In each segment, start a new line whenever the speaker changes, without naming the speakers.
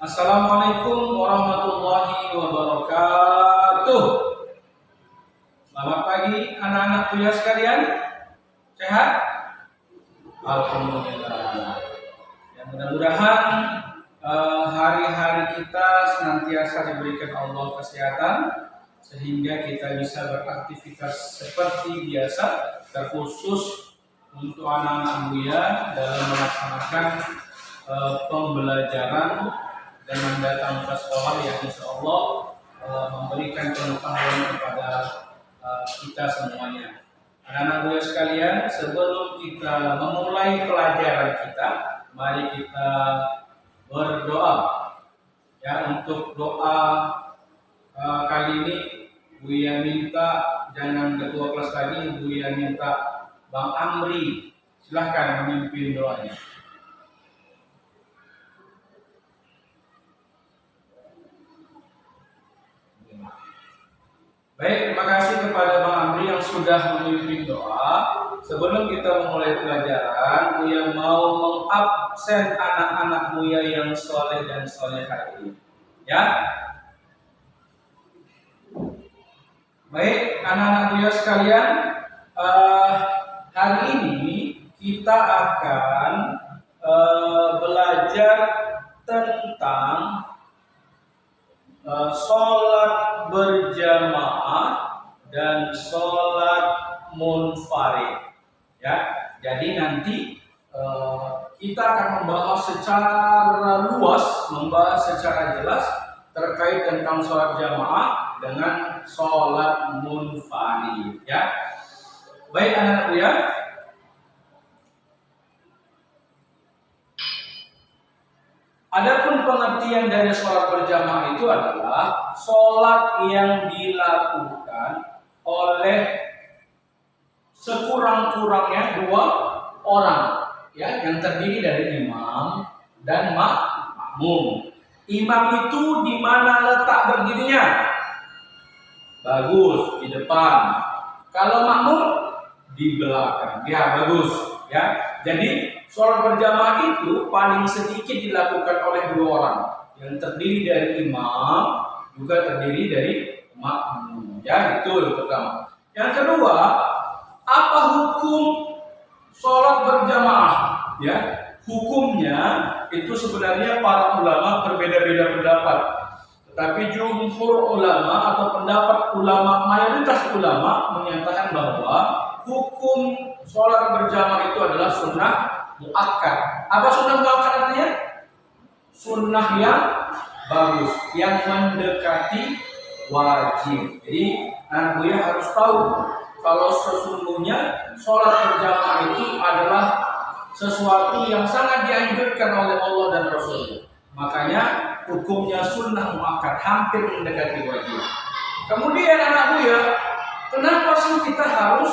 Assalamualaikum warahmatullahi wabarakatuh. Selamat pagi anak-anak kuliah sekalian. Sehat? Alhamdulillah. Ya, mudah-mudahan hari-hari kita senantiasa diberikan Allah kesehatan sehingga kita bisa beraktivitas seperti biasa, terkhusus untuk anak-anak Buya dalam melaksanakan pembelajaran dan mendatang ke sekolah yang insya Allah memberikan pengetahuan kepada kita semuanya. Anak-anak Buya sekalian, sebelum kita memulai pelajaran kita, mari kita berdoa. Ya, untuk doa kali ini Buya minta, jangan ketua kelas lagi, Buya minta Bang Amri, silahkan memimpin doanya. Baik, terima kasih kepada Bang Amri yang sudah memimpin doa. Sebelum kita memulai pelajaran, Buya mau mengabsen anak-anak Buya yang soleh dan solehah ini. Ya. Baik, anak-anak Buya sekalian, hari ini kita akan belajar tentang sholat berjamaah dan sholat munfarid. Ya, jadi nanti kita akan membahas secara luas, membahas secara jelas terkait tentang sholat jamaah dengan sholat munfarid. Ya, baik anak-anak Buya. Adapun pengertian dari sholat berjamaah itu adalah sholat yang dilakukan oleh sekurang-kurangnya 2 orang, ya, yang terdiri dari imam dan makmum. Imam itu di mana letak berdirinya? Bagus, di depan. Kalau makmum di belakang. Ya, bagus, ya. Jadi sholat berjamaah itu paling sedikit dilakukan oleh 2 orang, yang terdiri dari imam juga terdiri dari makmum. Ya, itu yang pertama. Yang kedua, apa hukum sholat berjamaah? Ya, hukumnya itu sebenarnya para ulama berbeda-beda pendapat. Tetapi jumhur ulama atau pendapat ulama, mayoritas ulama menyatakan bahwa hukum sholat berjamaah itu adalah sunnah muakkad. Apa sunnah muakkad artinya? Sunnah yang bagus, yang mendekati wajib. Jadi anak Buya harus tahu kalau sesungguhnya sholat berjamaah itu adalah sesuatu yang sangat dianjurkan oleh Allah dan Rasul. Makanya hukumnya sunnah muakkad, hampir mendekati wajib. Kemudian anak Buya, kenapa sih kita harus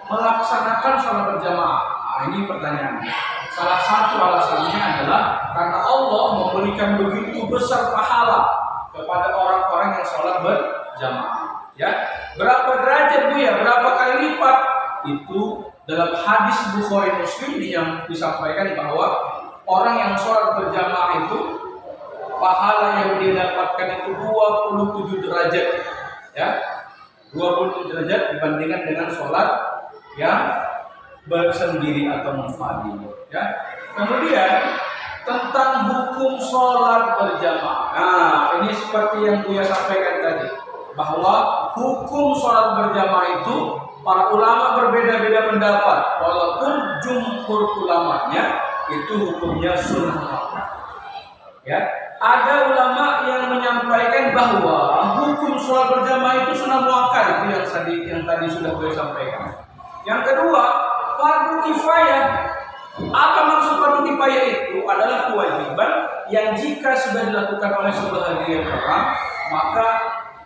melaksanakan sholat berjamaah? Nah, ini pertanyaannya. Salah satu alasannya adalah karena Allah memberikan begitu besar pahala kepada orang-orang yang sholat berjamaah. Ya, berapa derajat Buya? Berapa kali lipat? Itu dalam hadis Bukhari Muslim yang disampaikan bahwa orang yang sholat berjamaah itu pahala yang dia dapatkan itu 27 derajat. Ya, 27 derajat dibandingkan dengan sholat yang bersendiri atau munfarid. Ya. Kemudian tentang hukum sholat berjamaah. Nah, ini seperti yang Buya sampaikan tadi, bahwa hukum sholat berjamaah itu para ulama berbeda-beda pendapat. Walaupun jumhur ulamanya itu hukumnya sunnah. Ya, ada ulama yang menyampaikan bahwa hukum sholat berjamaah itu sunnah muakkad, itu yang tadi sudah Buya sampaikan. Yang kedua, fardu kifayah. Apa maksud fardu kifayah itu? Adalah kewajiban yang jika sudah dilakukan oleh sebagian orang, maka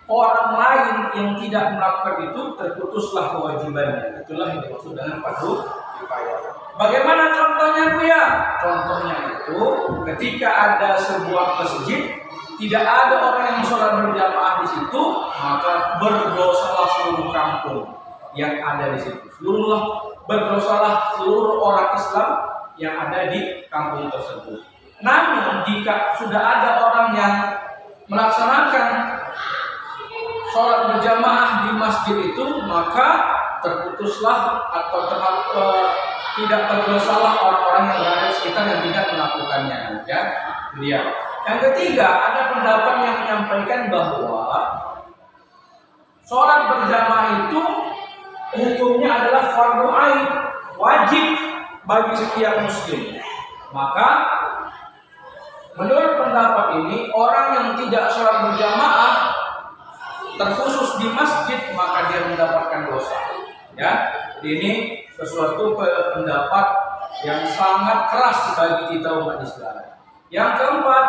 orang lain yang tidak melakukan itu terputuslah kewajibannya. Itulah yang dimaksud dengan fardu kifayah. Bagaimana contohnya Buya? Contohnya itu ketika ada sebuah masjid, tidak ada orang yang sholat berjamaah di situ, maka berdosalah seluruh kampung yang ada di situ. Berdosalah seluruh orang Islam yang ada di kampung tersebut. Namun di jika sudah ada orang yang melaksanakan sholat berjamaah di masjid itu, maka terputuslah atau tidak berdosalah orang-orang yang berada di sekitar yang tidak melakukannya. Ya, dia. Yang ketiga, ada pendapat yang menyampaikan bahwa sholat berjamaah itu hukumnya adalah fardu ain, wajib bagi setiap muslim. Maka menurut pendapat ini, orang yang tidak sholat berjamaah terkhusus di masjid, maka dia mendapatkan dosa. Ya, ini sesuatu pendapat yang sangat keras bagi kita umat Islam. Yang keempat,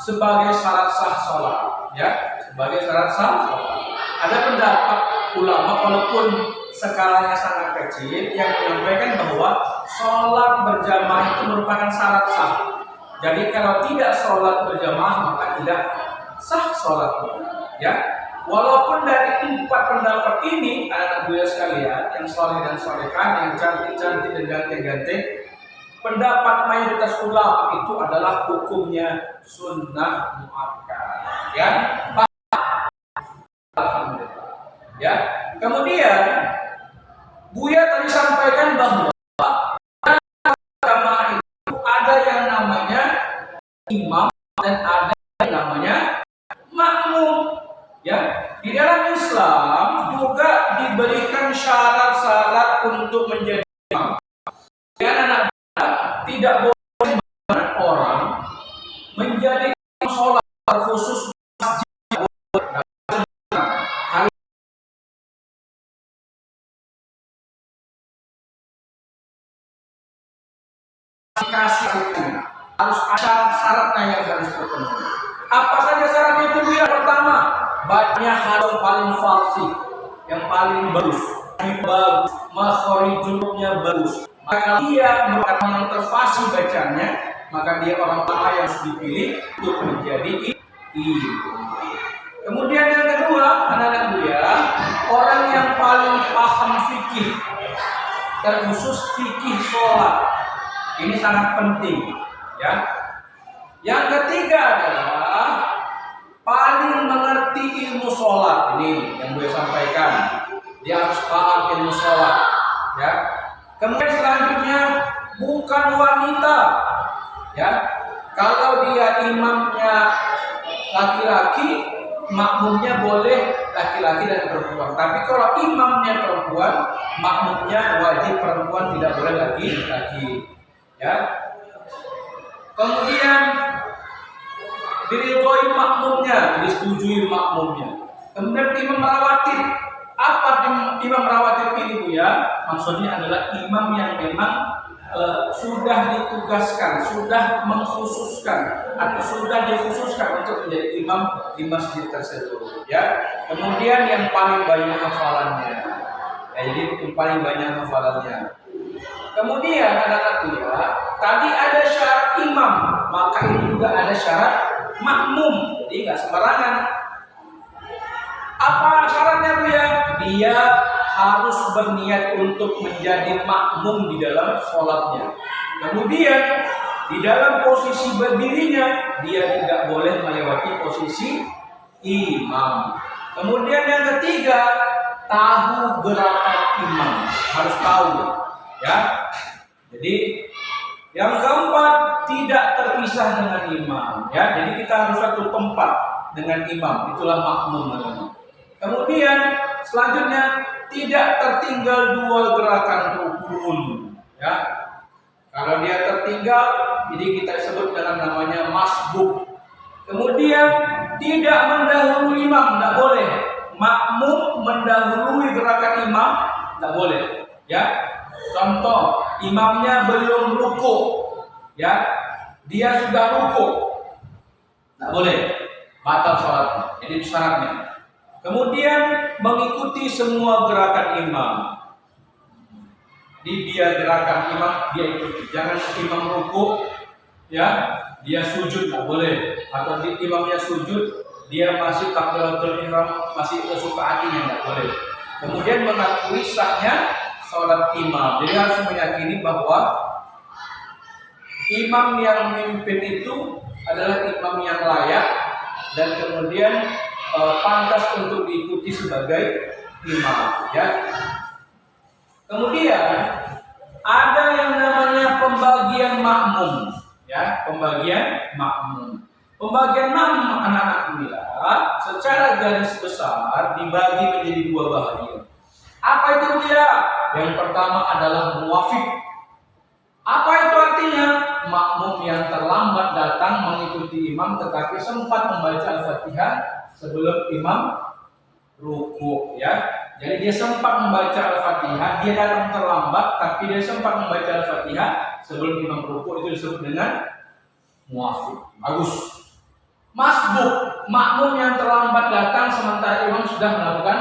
sebagai syarat sah sholat. Ya, sebagai syarat sah sholat. Ada pendapat ulama walaupun skalanya sangat kecil yang menyampaikan bahwa sholat berjamaah itu merupakan syarat sah. Jadi kalau tidak sholat berjamaah maka tidak sah sholatnya. Ya, walaupun dari 4 pendapat ini, anak-anak buya sekalian, yang soleh dan solekan, yang cantik-cantik dan ganteng-ganteng, pendapat mayoritas ulama itu adalah hukumnya sunnah muakkad. Ya, alhamdulillah. Ya, kemudian Buya tadi sampaikan bahwa jamaah itu ada yang namanya imam dan ada yang namanya makmum. Ya, di dalam Islam juga diberikan syarat-syarat untuk menjadi imam. Karena tidak boleh orang menjadi sholat khusus harus ada syaratnya yang harus terpenuhi. Apa saja syaratnya itu? Yang pertama, bacanya harus paling fasih, yang paling bagus, makhorijulnya bagus. Maka dia merupakan yang terfasih bacanya, maka dia orang tua yang harus dipilih untuk menjadi imam. Kemudian yang kedua, anak-anak buya, orang yang paling paham fikih, terkhusus fikih sholat. Ini sangat penting, ya. Yang ketiga adalah paling mengerti ilmu sholat. Ini yang gue sampaikan. Dia harus paham ilmu sholat, ya. Kemudian selanjutnya bukan wanita, ya. Kalau dia imamnya laki-laki, makmumnya boleh laki-laki dan perempuan. Tapi kalau imamnya perempuan, makmumnya wajib perempuan, tidak boleh laki-laki. Ya. Kemudian diridhoi makmumnya, disetujui makmumnya. Kemudian imam rawatib. Apa imam rawatib ini, Bu ya? Maksudnya adalah imam yang memang sudah ditugaskan, sudah mengkhususkan atau sudah dikhususkan untuk menjadi imam di masjid tersebut. Ya. Kemudian yang paling banyak hafalannya. Ya, jadi yang paling banyak hafalannya. Kemudian anak-anak buya, tadi ada syarat imam, maka ini juga ada syarat makmum. Jadi nggak sembarangan. Apa syaratnya buya? Dia harus berniat untuk menjadi makmum di dalam sholatnya. Kemudian di dalam posisi berdirinya dia tidak boleh melewati posisi imam. Kemudian yang ketiga, tahu gerakan imam, harus tahu. Ya, jadi yang keempat tidak terpisah dengan imam. Ya, jadi kita harus satu tempat dengan imam. Itulah makmum namanya. Kemudian selanjutnya tidak tertinggal 2 gerakan rukun. Ya, kalau dia tertinggal, jadi kita sebut dengan namanya masbuk. Kemudian tidak mendahului imam, tidak boleh. Makmum mendahului gerakan imam, tidak boleh. Ya. Contoh, imamnya belum ruku, ya, dia sudah ruku, nggak boleh, batal sholatnya. Jadi itu syaratnya. Kemudian mengikuti semua gerakan imam. Di dia gerakan imam dia ikuti. Jangan imam ruku, ya, dia sujud nggak boleh. Atau imamnya sujud, dia masih takbiratul ihram, masih kesuka hatinya nggak boleh. Kemudian mengakui sahnya sholat imam. Jadi harus meyakini bahwa imam yang memimpin itu adalah imam yang layak dan kemudian pantas untuk diikuti sebagai imam, ya. Kemudian ada yang namanya pembagian makmum, ya, pembagian makmum. Pembagian makmum anak-anak kuliah secara garis besar dibagi menjadi dua bagian. Apa itu dia? Yang pertama adalah muwafiq. Apa itu artinya? Makmum yang terlambat datang mengikuti imam tetapi sempat membaca Al-Fatihah sebelum imam ruku, ya. Jadi dia sempat membaca Al-Fatihah, dia datang terlambat tapi dia sempat membaca Al-Fatihah sebelum imam ruku, itu disebut dengan muwafiq. Bagus. Masbuk, makmum yang terlambat datang sementara imam sudah melakukan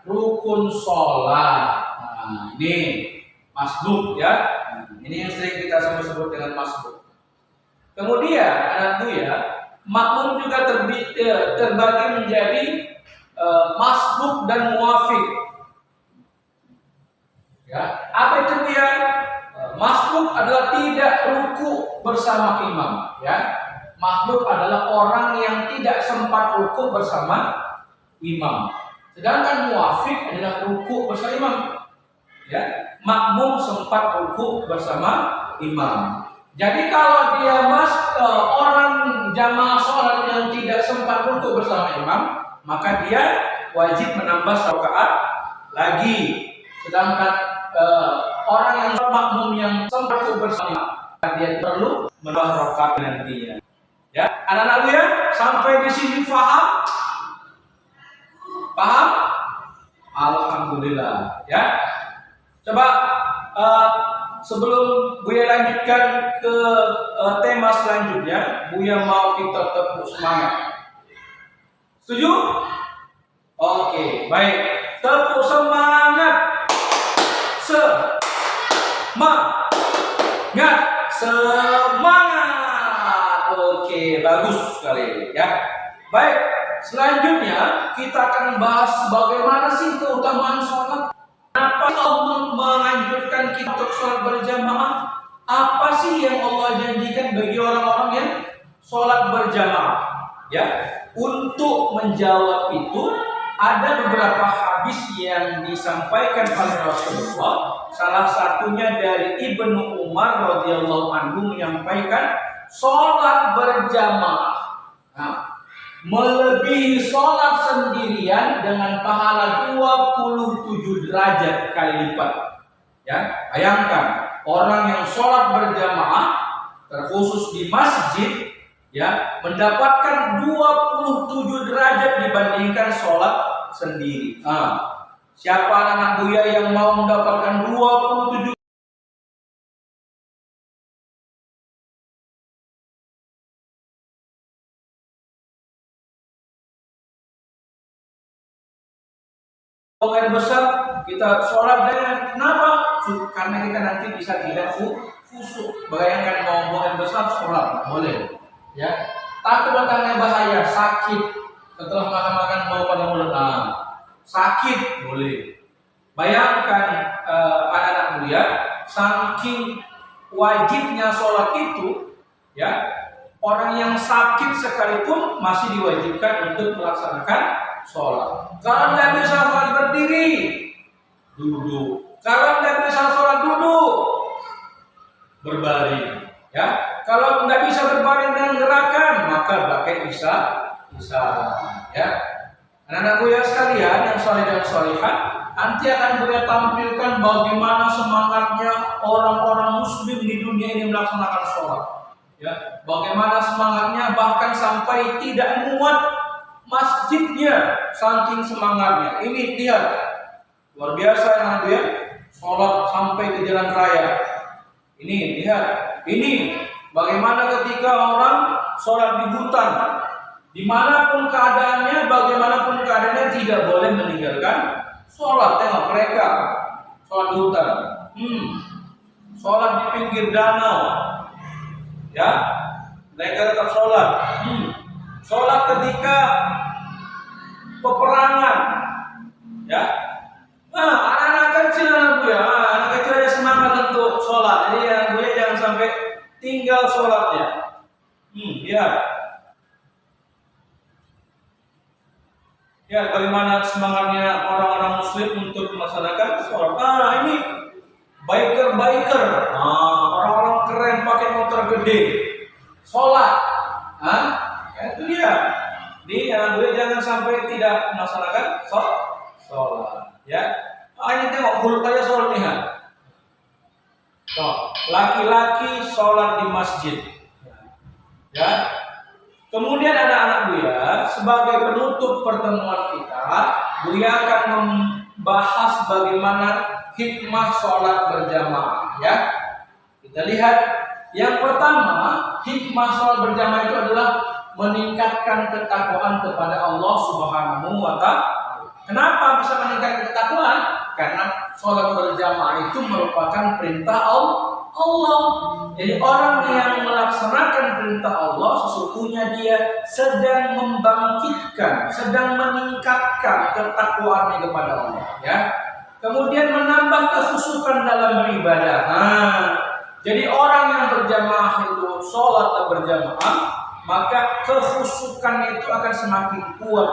rukun sholat. Nah, ini masbuk, ya. Ini yang sering kita sebut dengan masbuk. Kemudian anak ya, makmum juga terbagi menjadi masbuk dan muwafiq. Ya, apa itu dia? Masbuk adalah tidak ruku bersama imam, ya. Masbuk adalah orang yang tidak sempat ruku bersama imam. Sedangkan muwafiq adalah ruku bersama imam. Ya, makmum sempat ruku bersama imam. Jadi kalau dia orang jamaah sholat yang tidak sempat ruku bersama imam, maka dia wajib menambah rakaat lagi. Sedangkan orang yang makmum yang sempat ruku bersama, dia perlu menambah rakaat nantinya. Ya, anak-anak ya, sampai di sini paham? Paham? Alhamdulillah, ya. Coba sebelum Buya lanjutkan ke tema selanjutnya, Buya mau kita tepuk semangat. Setuju? Oke, baik. Tepuk semangat. Semangat. Oke, bagus sekali, ya. Baik, selanjutnya kita akan bahas bagaimana sih keutamaan sholat. Kenapa Allah menganjurkan kita untuk sholat berjamaah? Apa sih yang Allah janjikan bagi orang-orang yang sholat berjamaah? Ya, untuk menjawab itu ada beberapa hadis yang disampaikan oleh Rasulullah. Salah satunya dari Ibnu Umar radhiyallahu anhu menyampaikan sholat berjamaah melebihi sholat sendirian dengan pahala 27 derajat kali lipat. Ya, bayangkan orang yang sholat berjamaah terkhusus di masjid, ya, mendapatkan 27 derajat dibandingkan sholat sendiri. Siapa anak Buya yang mau mendapatkan 27 air besar kita sholat dengan kenapa? Karena kita nanti bisa tidak khusyuk. Bayangkan mau buang air besar sholat boleh, ya. Takut datangnya bahaya, sakit setelah makan bau pada mulut, sakit boleh. Bayangkan anak-anak mulia, saking wajibnya sholat itu, ya, orang yang sakit sekalipun masih diwajibkan untuk melaksanakan sholat. Kalau tidak bisa sholat berdiri, duduk. Kalau tidak bisa sholat duduk, berbaring. Ya, kalau tidak bisa berbaring dengan gerakan, maka pakai isa. Ya, anak-anak Buya sekalian yang saleh dan salihah, nanti akan Buya tampilkan bagaimana semangatnya orang-orang Muslim di dunia ini melaksanakan sholat. Ya, bagaimana semangatnya bahkan sampai tidak muat masjidnya saking semangatnya. Ini lihat, luar biasa yang dia sholat sampai ke jalan raya. Ini lihat, ini bagaimana ketika orang sholat di hutan, dimanapun keadaannya, bagaimanapun keadaannya tidak boleh meninggalkan sholat. Tengok mereka sholat di hutan, sholat di pinggir danau, ya, mereka tetap sholat. Sholat ketika peperangan, ya. Anak-anak kecil anak kecil aja semangat untuk sholat. Jadi anak gue jangan sampai tinggal sholatnya. Lihat Lihat. Ya, bagaimana semangatnya orang-orang muslim untuk melaksanakan sholat. Ini biker. Orang-orang keren pakai motor gede. Sholat. Ya, itu dia. Di anak gue jangan sampai tidak melaksanakan sholat. Ya. Hanya tengok huruf aja sholat nih. Laki-laki sholat di masjid. Ya. Kemudian anak-anak Buya, sebagai penutup pertemuan kita, Buya akan membahas bagaimana hikmah sholat berjamaah. Ya, kita lihat yang pertama, hikmah sholat berjamaah itu adalah meningkatkan ketakwaan kepada Allah Subhanahu wa Ta'ala. Kenapa bisa meningkatkan ketakwaan? Karena sholat berjamaah itu merupakan perintah Allah. Jadi orang yang melaksanakan perintah Allah sesungguhnya dia sedang membangkitkan, sedang meningkatkan ketakwaannya kepada Allah. Ya. Kemudian menambah kekhusyukan dalam beribadah. Jadi orang yang berjamaah itu sholat dan berjamaah, maka kekhusyukan itu akan semakin kuat.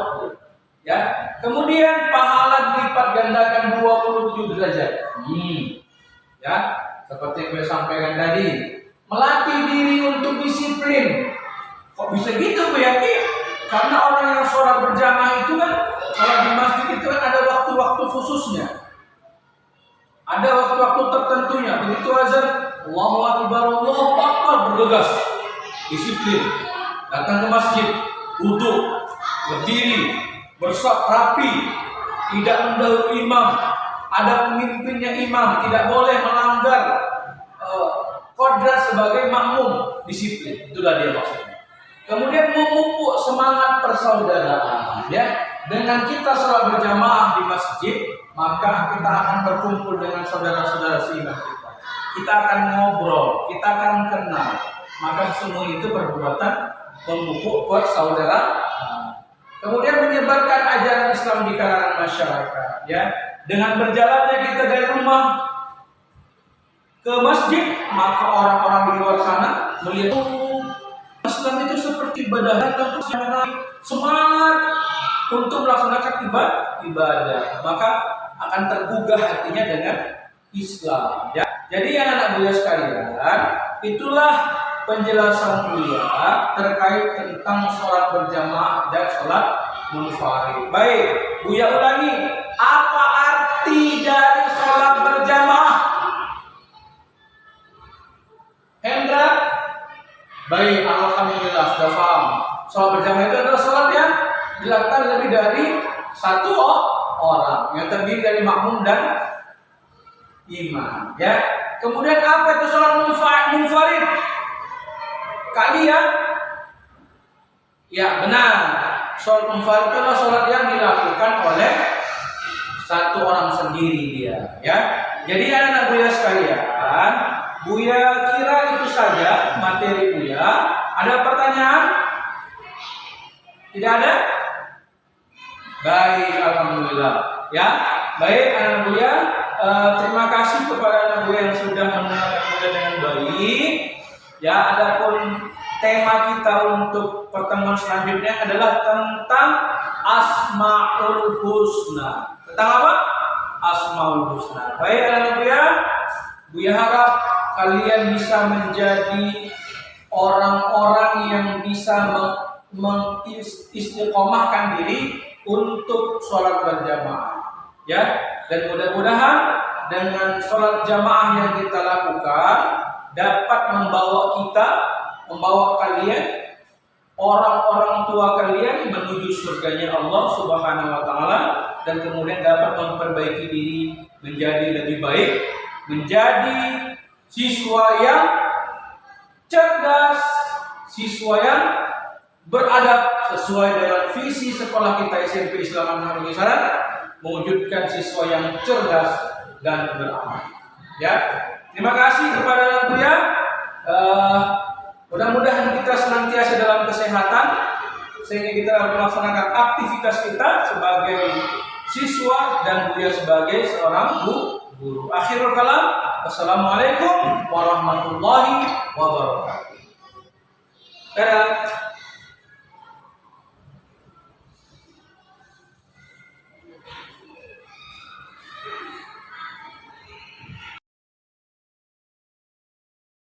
Ya. Kemudian pahala dilipat gandakan 27 derajat. Ya. Seperti yang saya sampaikan tadi, melatih diri untuk disiplin. Kok bisa gitu Bu Yaki? Karena orang yang sholat berjamaah itu kan, kalau di masjid itu kan ada waktu-waktu khususnya, ada waktu-waktu tertentunya. Begitu azan, Allahu Akbar, Allahu Akbar, bergegas, disiplin, datang ke masjid, wudhu, berdiri, bersaf rapi, tidak mendahului imam. Ada pemimpinnya imam, tidak boleh melanggar kodrat sebagai makmum, disiplin. Itulah dia maksudnya. Kemudian memupuk semangat persaudaraan. Ya, dengan kita sholat berjamaah di masjid, maka kita akan berkumpul dengan saudara-saudara seiman kita. Kita akan ngobrol, kita akan kenal. Maka semua itu perbuatan memupuk persaudaraan. Kemudian menyebarkan ajaran Islam di kalangan masyarakat. Ya. Dengan berjalannya kita dari rumah ke masjid, maka orang-orang di luar sana melihat Islam itu seperti ibadah, dan semangat untuk melaksanakan ibadah, maka akan tergugah hatinya dengan Islam. Ya. Jadi anak-anak Buya sekalian, itulah penjelasan Buya terkait tentang sholat berjamaah dan sholat munfarid. Baik, Buya ulangi. Apa arti dari sholat berjamaah? Hendra? Baik, alhamdulillah sudah paham. Sholat berjamaah itu adalah sholat yang dilakukan lebih dari satu orang, yang terdiri dari makmum dan imam. Ya. Kemudian apa itu sholat munfarid? Kalian? Ya benar. Sholat munfarid itu adalah sholat yang dilakukan oleh satu orang sendiri dia, ya. Jadi anak-anak Buya sekalian, Buya kira itu saja materi Buya. Ada pertanyaan? Tidak ada? Baik, alhamdulillah. Ya, baik anak Buya. Terima kasih kepada anak Buya yang sudah mendengarkan Buya dengan baik. Ya, adapun tema kita untuk pertemuan selanjutnya adalah tentang Asmaul Husna. Tentang apa? Asmaul Husna. Baik anak Buya harap kalian bisa menjadi orang-orang yang bisa mengistiqomahkan diri untuk sholat berjamaah. Ya, dan mudah-mudahan dengan sholat jamaah yang kita lakukan dapat membawa kalian, orang-orang tua kalian menuju surganya Allah Subhanahu wa Ta'ala, dan kemudian dapat memperbaiki diri menjadi lebih baik, menjadi siswa yang cerdas, siswa yang beradab sesuai dengan visi sekolah kita SMP Islam Memenuhi Syarat, mewujudkan siswa yang cerdas dan beramal. Ya, terima kasih kepada anak Buya. Mudah-mudahan kita senantiasa dalam kesehatan sehingga kita melaksanakan aktivitas kita sebagai siswa dan Buya sebagai seorang guru. Akhirul kalam, wassalamualaikum warahmatullahi wabarakatuh. Dadah.